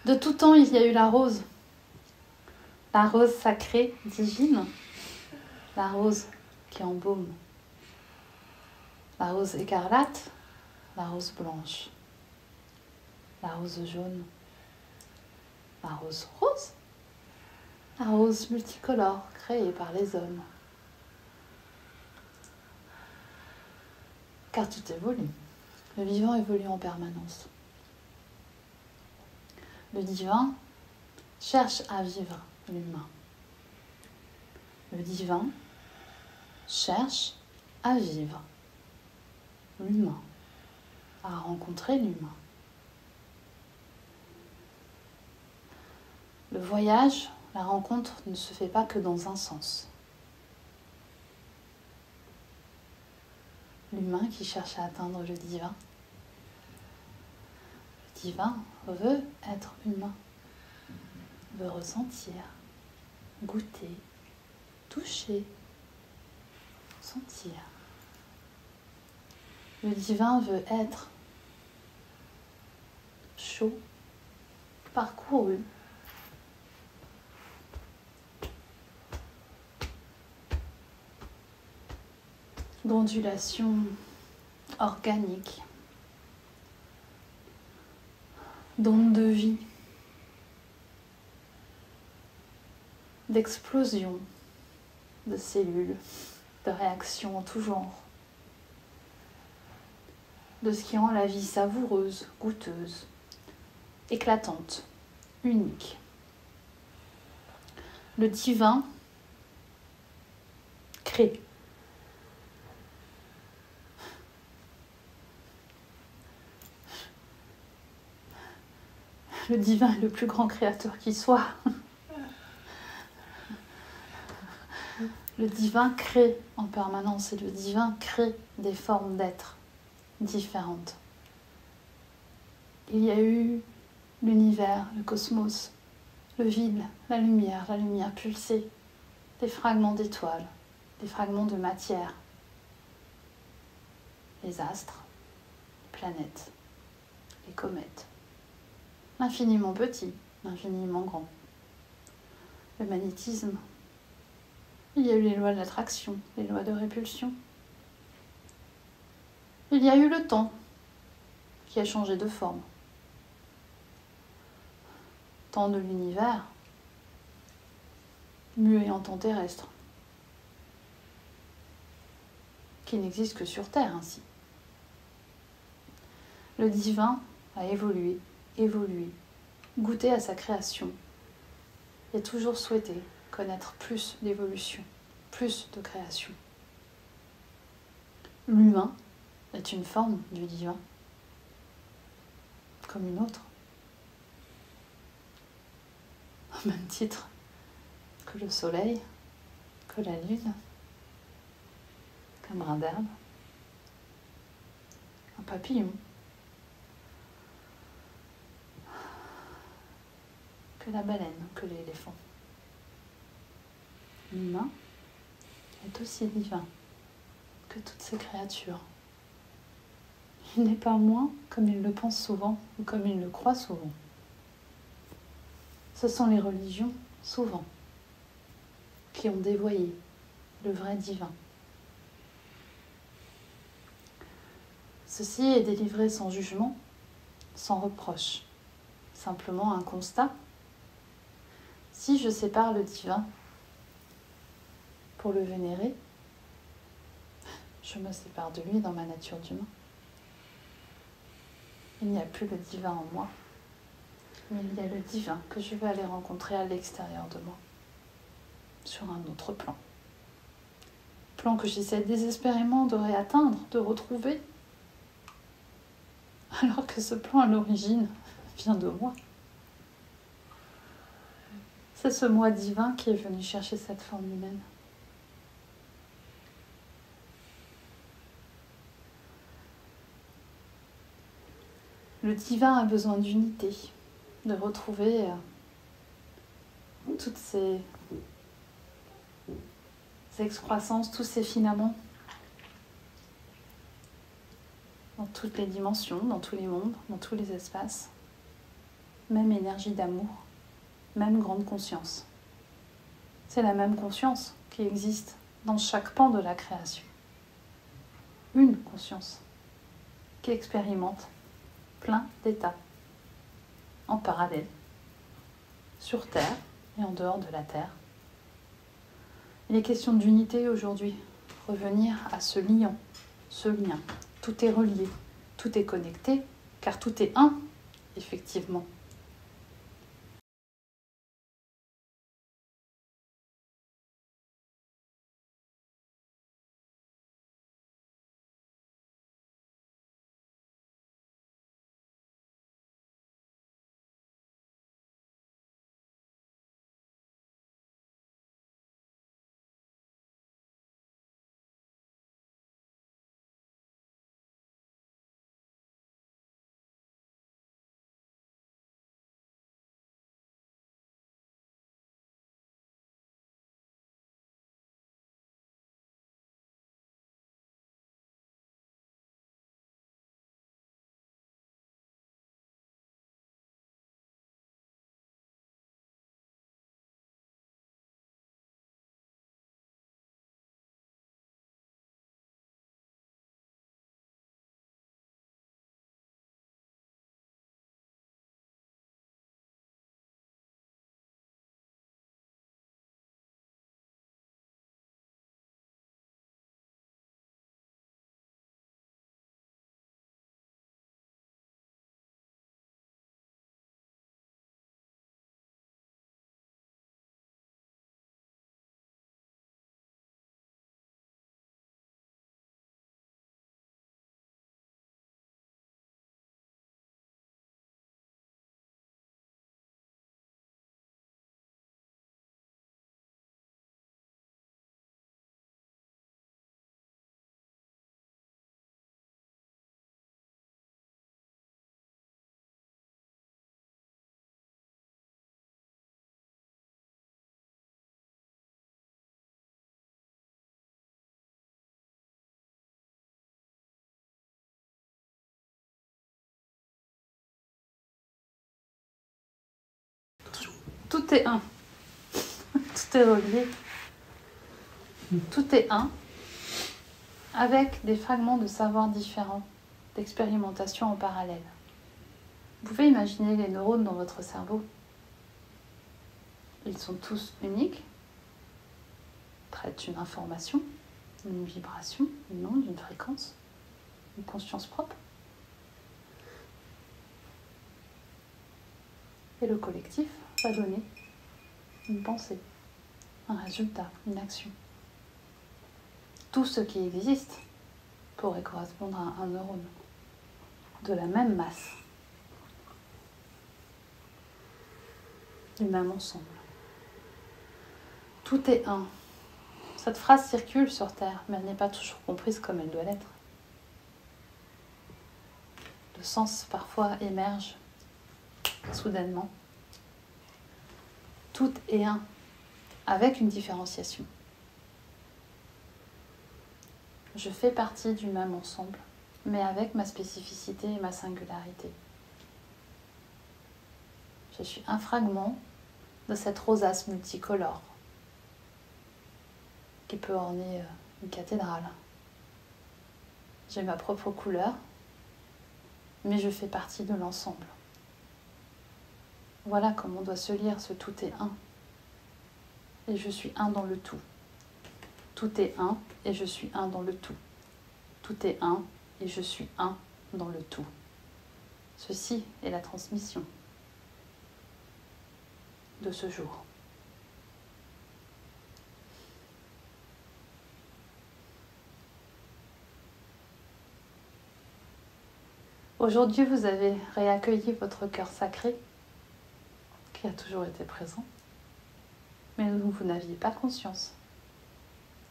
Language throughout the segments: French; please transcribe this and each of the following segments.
De tout temps, il y a eu la rose sacrée, divine, la rose qui embaume, la rose écarlate, la rose blanche, la rose jaune, la rose rose, la rose multicolore créée par les hommes. Car tout évolue, le vivant évolue en permanence. Le divin cherche à vivre l'humain. Le divin cherche à vivre l'humain, à rencontrer l'humain. Le voyage, la rencontre ne se fait pas que dans un sens. L'humain qui cherche à atteindre le divin. Le divin veut être humain, veut ressentir, goûter, toucher, sentir. Le divin veut être chaud, parcouru, d'ondulations organiques, d'ondes de vie, d'explosions de cellules, de réactions en tout genre, de ce qui rend la vie savoureuse, goûteuse, éclatante, unique. Le divin crée. Le divin est le plus grand créateur qui soit. Le divin crée en permanence et le divin crée des formes d'être différentes. Il y a eu l'univers, le cosmos, le vide, la lumière pulsée, des fragments d'étoiles, des fragments de matière, les astres, les planètes, les comètes. L'infiniment petit, l'infiniment grand. Le magnétisme. Il y a eu les lois de l'attraction, les lois de répulsion. Il y a eu le temps qui a changé de forme. Temps de l'univers, muet en temps terrestre, qui n'existe que sur Terre ainsi. Le divin a évolué, goûté à sa création et toujours souhaité connaître plus d'évolution, plus de création. L'humain est une forme du divin, comme une autre, au même titre que le soleil, que la lune, qu'un brin d'herbe, un papillon, que la baleine, que l'éléphant. L'humain est aussi divin que toutes ces créatures. Il n'est pas moins comme il le pense souvent ou comme il le croit souvent. Ce sont les religions, souvent, qui ont dévoyé le vrai divin. Ceci est délivré sans jugement, sans reproche, simplement un constat. Si je sépare le divin pour le vénérer, je me sépare de lui dans ma nature d'humain. Il n'y a plus le divin en moi, mais il y a le divin que je vais aller rencontrer à l'extérieur de moi, sur un autre plan. Plan que j'essaie désespérément de réatteindre, de retrouver, alors que ce plan à l'origine vient de moi. C'est ce moi divin qui est venu chercher cette forme humaine. Le divin a besoin d'unité, de retrouver toutes ces excroissances, tous ces filaments dans toutes les dimensions, dans tous les mondes, dans tous les espaces. même énergie d'amour, même grande conscience. C'est la même conscience qui existe dans chaque pan de la création. Une conscience qui expérimente plein d'états en parallèle, sur Terre et en dehors de la Terre. Il est question d'unité aujourd'hui, revenir à ce lien. Tout est relié, tout est connecté, car tout est un, effectivement. Tout est un. Tout est relié. Tout est un, avec des fragments de savoir différents, d'expérimentation en parallèle. Vous pouvez imaginer les neurones dans votre cerveau. Ils sont tous uniques, traitent une information, une vibration, une onde, une fréquence, une conscience propre. Et le collectif va donner une pensée, un résultat, une action. Tout ce qui existe pourrait correspondre à un neurone, de la même masse, du même ensemble. Tout est un. Cette phrase circule sur Terre, mais elle n'est pas toujours comprise comme elle doit l'être. Le sens parfois émerge soudainement. Tout est un, avec une différenciation. Je fais partie du même ensemble, mais avec ma spécificité et ma singularité. Je suis un fragment de cette rosace multicolore qui peut orner une cathédrale. J'ai ma propre couleur, mais je fais partie de l'ensemble. Voilà comment doit se lire ce tout est un. Et je suis un dans le tout. Tout est un et je suis un dans le tout. Tout est un et je suis un dans le tout. Ceci est la transmission de ce jour. Aujourd'hui, vous avez réaccueilli votre cœur sacré qui a toujours été présent, mais dont vous n'aviez pas conscience,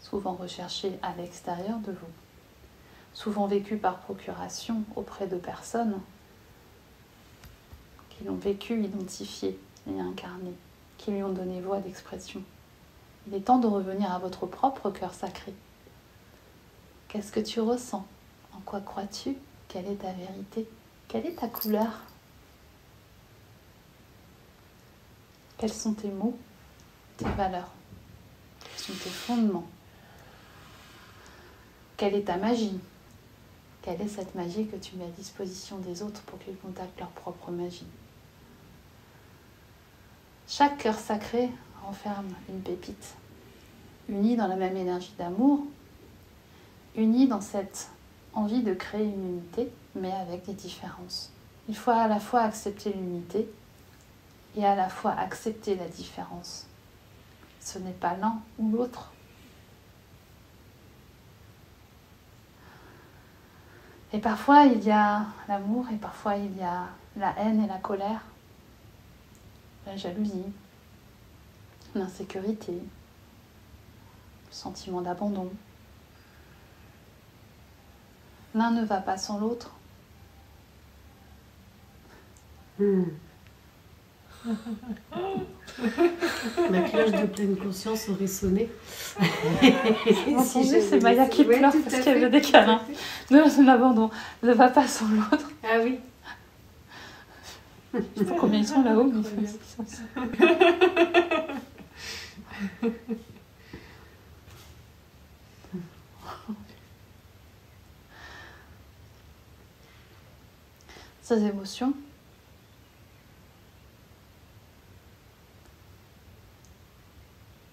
souvent recherché à l'extérieur de vous, souvent vécu par procuration auprès de personnes qui l'ont vécu, identifié et incarné, qui lui ont donné voix d'expression. Il est temps de revenir à votre propre cœur sacré. Qu'est-ce que tu ressens? En quoi crois-tu? Quelle est ta vérité? Quelle est ta couleur? Quels sont tes mots, tes valeurs? Quels sont tes fondements? Quelle est ta magie? Quelle est cette magie que tu mets à disposition des autres pour qu'ils contactent leur propre magie? Chaque cœur sacré renferme une pépite, unie dans la même énergie d'amour, unie dans cette envie de créer une unité, mais avec des différences. Il faut à la fois accepter l'unité et à la fois accepter la différence. Ce n'est pas l'un ou l'autre. Et parfois il y a l'amour et parfois il y a la haine et la colère, la jalousie, l'insécurité, le sentiment d'abandon. L'un ne va pas sans l'autre. Ma cloche de pleine conscience aurait sonné. Vous entendez, c'est Maya qui pleure parce qu'elle veut des câlins. L'abandon ne va pas sans l'autre. Ah oui. Je sais pas combien ils sont là-haut, mais ces émotions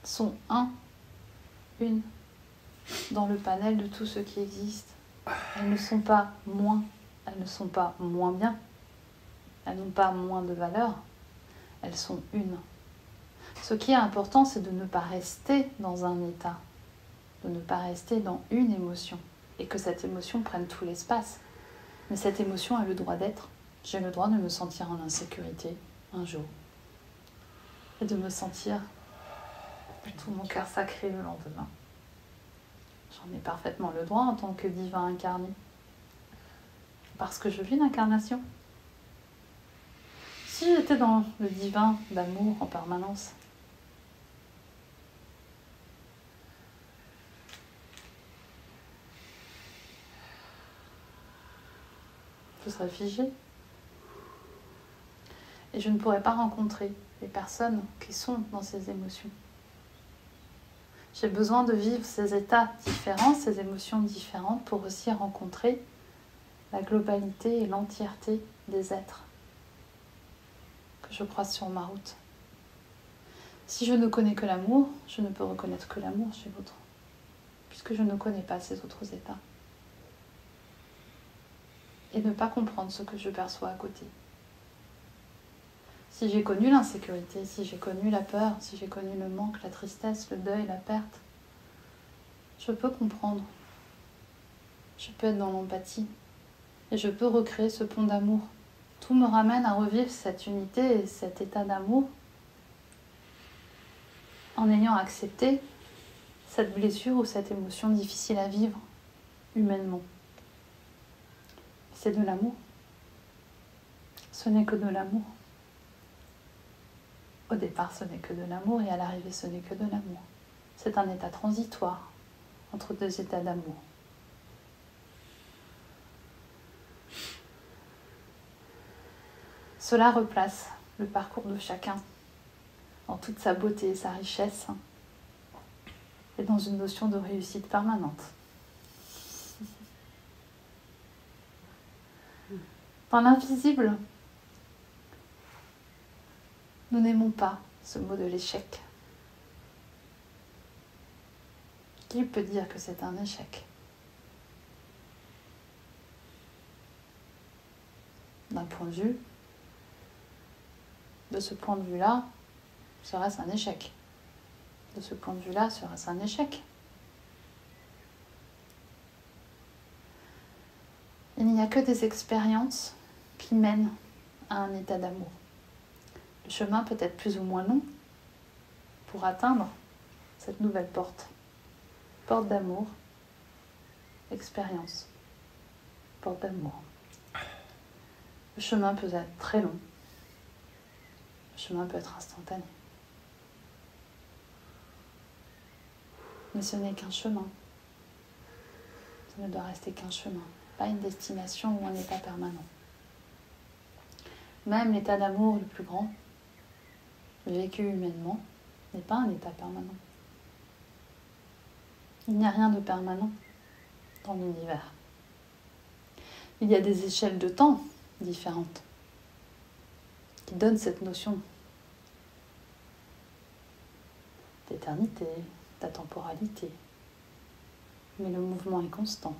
sont une dans le panel de tout ce qui existe. Elles ne sont pas moins, elles ne sont pas moins bien, elles n'ont pas moins de valeur, elles sont une. Ce qui est important, c'est de ne pas rester dans un état, de ne pas rester dans une émotion, et que cette émotion prenne tout l'espace. Mais cette émotion a le droit d'être. J'ai le droit de me sentir en insécurité un jour, et de me sentir tout mon cœur sacré le lendemain. J'en ai parfaitement le droit en tant que divin incarné. Parce que je vis l'incarnation. Si j'étais dans le divin d'amour en permanence, je serais figée. Et je ne pourrais pas rencontrer les personnes qui sont dans ces émotions. J'ai besoin de vivre ces états différents, ces émotions différentes pour aussi rencontrer la globalité et l'entièreté des êtres que je croise sur ma route. Si je ne connais que l'amour, je ne peux reconnaître que l'amour chez l'autre, puisque je ne connais pas ces autres états. Et ne pas comprendre ce que je perçois à côté. Si j'ai connu l'insécurité, si j'ai connu la peur, si j'ai connu le manque, la tristesse, le deuil, la perte, je peux comprendre. Je peux être dans l'empathie. Et je peux recréer ce pont d'amour. Tout me ramène à revivre cette unité et cet état d'amour en ayant accepté cette blessure ou cette émotion difficile à vivre humainement. C'est de l'amour. Ce n'est que de l'amour. Au départ, ce n'est que de l'amour et à l'arrivée, ce n'est que de l'amour. C'est un état transitoire entre deux états d'amour. Cela replace le parcours de chacun dans toute sa beauté et sa richesse et dans une notion de réussite permanente. Dans l'invisible, nous n'aimons pas ce mot de l'échec. Qui peut dire que c'est un échec? D'un point de vue, de ce point de vue-là, serait-ce un échec? De ce point de vue-là, serait-ce un échec? Il n'y a que des expériences qui mènent à un état d'amour. Le chemin peut être plus ou moins long pour atteindre cette nouvelle porte. Porte d'amour, expérience, porte d'amour. Le chemin peut être très long. Le chemin peut être instantané. Mais ce n'est qu'un chemin. Ça ne doit rester qu'un chemin, pas une destination ou un état permanent. Même l'état d'amour le plus grand, vécu humainement, n'est pas un état permanent. Il n'y a rien de permanent dans l'univers. Il y a des échelles de temps différentes qui donnent cette notion d'éternité, d'atemporalité. Mais le mouvement est constant.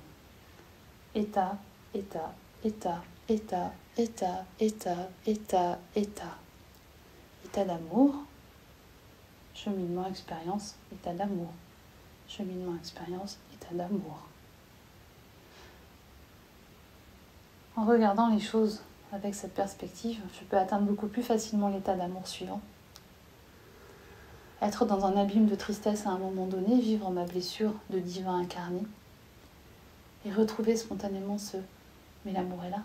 État, état, état, état, état, état, état, état. État d'amour, cheminement, expérience, état d'amour. Cheminement, expérience, état d'amour. En regardant les choses avec cette perspective, je peux atteindre beaucoup plus facilement l'état d'amour suivant. Être dans un abîme de tristesse à un moment donné, vivre ma blessure de divin incarné et retrouver spontanément ce « mais l'amour est là,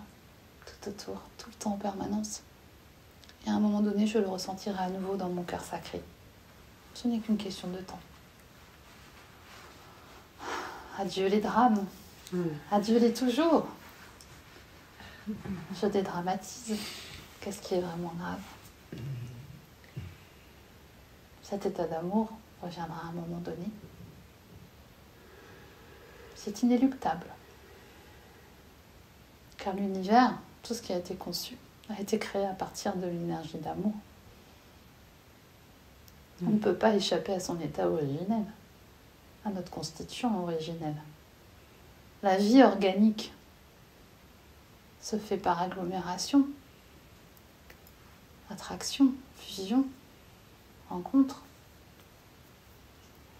tout autour, tout le temps en permanence ». Et à un moment donné, je le ressentirai à nouveau dans mon cœur sacré. Ce n'est qu'une question de temps. Adieu les drames, adieu les toujours. Je dédramatise. Qu'est-ce qui est vraiment grave ? Cet état d'amour reviendra à un moment donné. C'est inéluctable. Car l'univers, tout ce qui a été conçu, a été créé à partir de l'énergie d'amour. On ne peut pas échapper à son état originel, à notre constitution originelle. La vie organique se fait par agglomération, attraction, fusion, rencontre,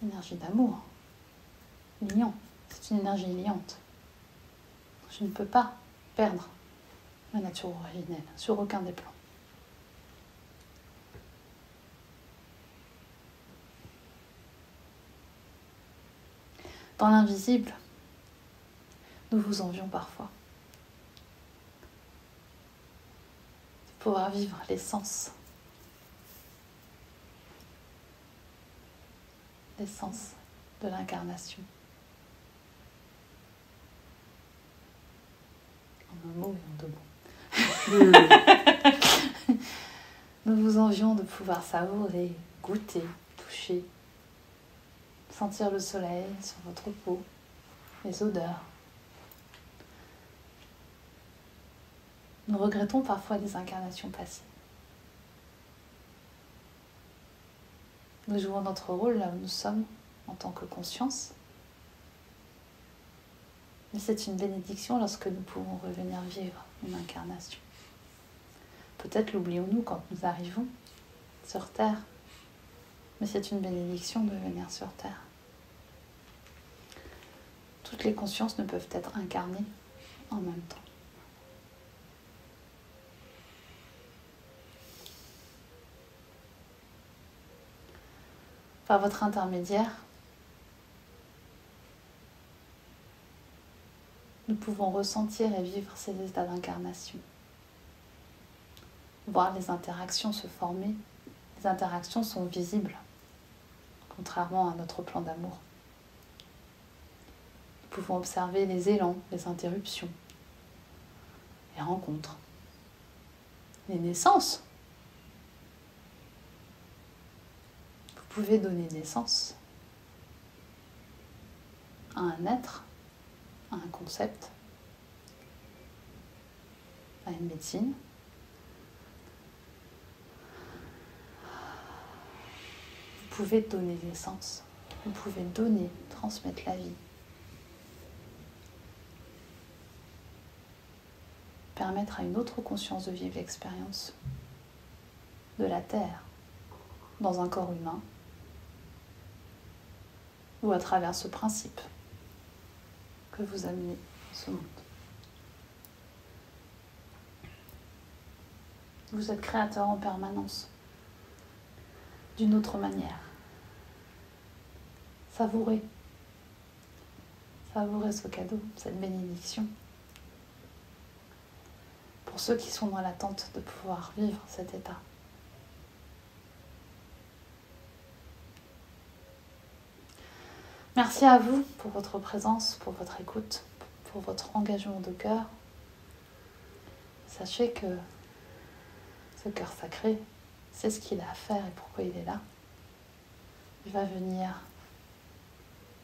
énergie d'amour, liant. C'est une énergie liante. Je ne peux pas perdre ma nature originelle sur aucun des plans. Dans l'invisible, nous vous envions parfois. De pouvoir vivre l'essence de l'incarnation. En un mot et en deux mots. Nous vous envions de pouvoir savourer, goûter, toucher, sentir le soleil sur votre peau, les odeurs. Nous regrettons parfois les incarnations passées. Nous jouons notre rôle là où nous sommes en tant que conscience. Mais c'est une bénédiction lorsque nous pouvons revenir vivre une incarnation. Peut-être l'oublions-nous quand nous arrivons sur Terre, mais c'est une bénédiction de venir sur Terre. Toutes les consciences ne peuvent être incarnées en même temps. Par votre intermédiaire, nous pouvons ressentir et vivre ces états d'incarnation. Voir les interactions se former. Les interactions sont visibles, contrairement à notre plan d'amour. Nous pouvons observer les élans, les interruptions, les rencontres, les naissances. Vous pouvez donner naissance à un être, à un concept, à une médecine. Vous pouvez donner naissance, vous pouvez donner, transmettre la vie. Permettre à une autre conscience de vivre l'expérience de la Terre dans un corps humain ou à travers ce principe que vous amenez dans ce monde. Vous êtes créateur en permanence, d'une autre manière. Savourez. Savourez ce cadeau, cette bénédiction. Pour ceux qui sont dans l'attente de pouvoir vivre cet état. Merci à vous pour votre présence, pour votre écoute, pour votre engagement de cœur. Sachez que ce cœur sacré sait ce qu'il a à faire et pourquoi il est là. Il va venir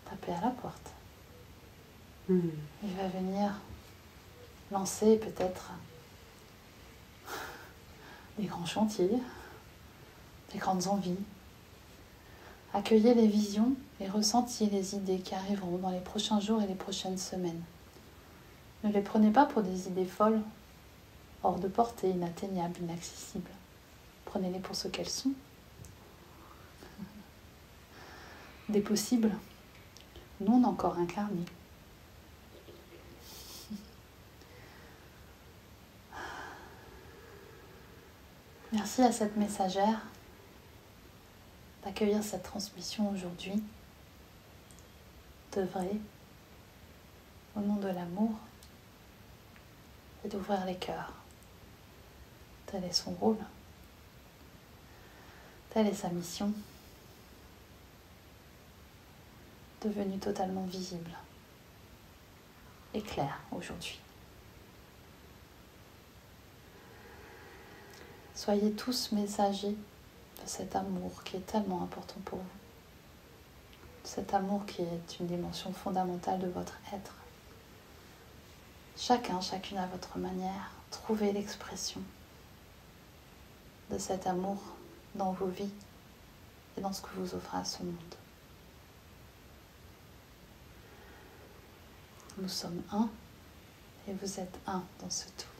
taper à la porte. Il va venir lancer peut-être des grands chantiers, des grandes envies. Accueillez les visions et ressentiez les idées qui arriveront dans les prochains jours et les prochaines semaines. Ne les prenez pas pour des idées folles, hors de portée, inatteignables, inaccessibles. Prenez-les pour ce qu'elles sont. Des possibles, non encore incarnés. Merci à cette messagère d'accueillir cette transmission aujourd'hui, d'œuvrer au nom de l'amour et d'ouvrir les cœurs. Tel est son rôle, telle est sa mission, devenue totalement visible et claire aujourd'hui. Soyez tous messagers de cet amour qui est tellement important pour vous. Cet amour qui est une dimension fondamentale de votre être. Chacun, chacune à votre manière, trouvez l'expression de cet amour dans vos vies et dans ce que vous offrez à ce monde. Nous sommes un et vous êtes un dans ce tout.